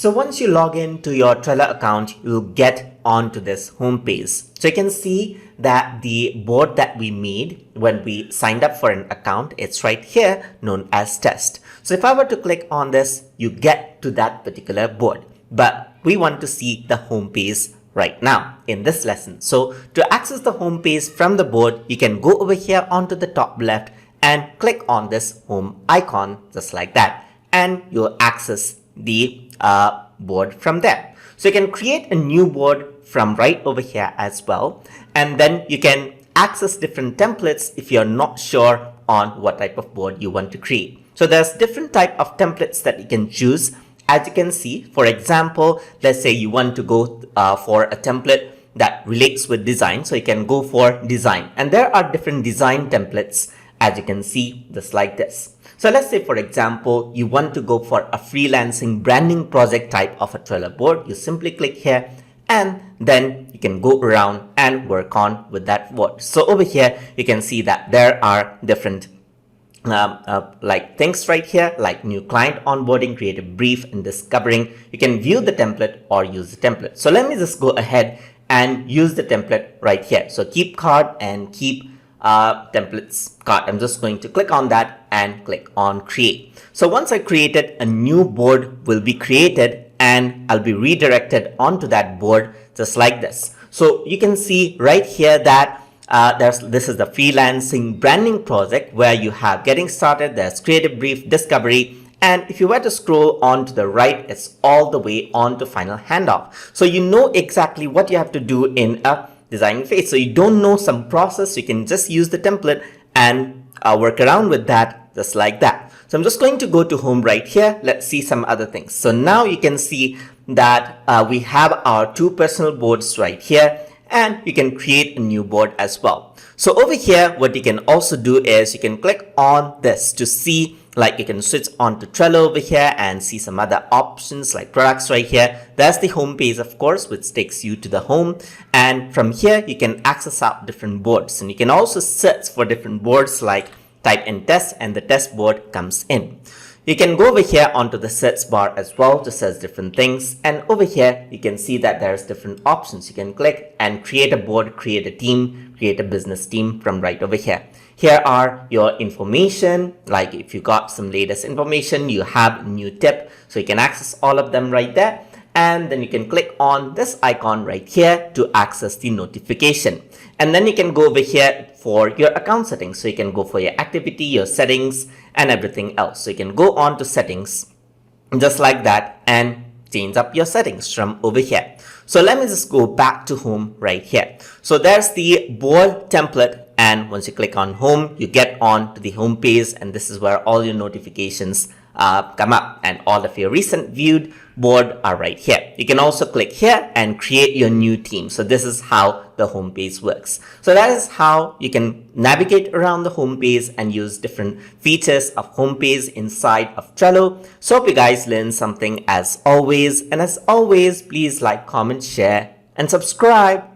So once you log in to your Trello account, you'll get onto this home page. So you can see that the board that we made when we signed up for an account, it's right here known as test. So if I were to click on this, you get to that particular board, but we want to see the home page right now in this lesson. So to access the home page from the board, you can go over here onto the top left and click on this home icon just like that, and you'll access the board from there. So you can create a new board from right over here as well, and then you can access different templates if you're not sure on what type of board you want to create. So there's different type of templates that you can choose. As you can see, for example, let's say you want to go for a template that relates with design, so you can go for design, and there are different design templates as you can see just like this. So let's say, for example, you want to go for a freelancing branding project type of a Trello board. You simply click here and then you can go around and work on with that board. So over here, you can see that there are different like things right here, like new client onboarding, create a brief, and discovering. You can view the template or use the template. So let me just go ahead and use the template right here. So keep card and keep templates card. I'm just going to click on that and click on create. So once I created, a new board will be created and I'll be redirected onto that board just like this. So you can see right here that this is the freelancing branding project where you have getting started, there's creative brief, discovery, and if you were to scroll on to the right, it's all the way on to final handoff. So you know exactly what you have to do in a design phase. So you don't know some process, you can just use the template and work around with that just like that. So I'm just going to go to home right here. Let's see some other things. So now you can see that we have our two personal boards right here, and you can create a new board as well. So over here, what you can also do is you can click on this to see, like you can switch on to Trello over here and see some other options like products right here. There's the home page, of course, which takes you to the home. And from here, you can access out different boards, and you can also search for different boards, like type in test and the test board comes in. You can go over here onto the search bar as well to search different things. And over here, you can see that there's different options. You can click and create a board, create a team, create a business team from right over here. Here are your information, like if you got some latest information, you have a new tip, so you can access all of them right there. And then you can click on this icon right here to access the notification. And then you can go over here for your account settings. So you can go for your activity, your settings, and everything else. So you can go on to settings just like that and change up your settings from over here. So let me just go back to home right here. So there's the board template, and once you click on home, you get on to the home page, and this is where all your notifications come up, and all of your recent viewed board are right here. You can also click here and create your new team. So this is how the home page works. So that is how you can navigate around the home page and use different features of home page inside of Trello. So hope you guys learned something as always, and as always, please like, comment, share, and subscribe.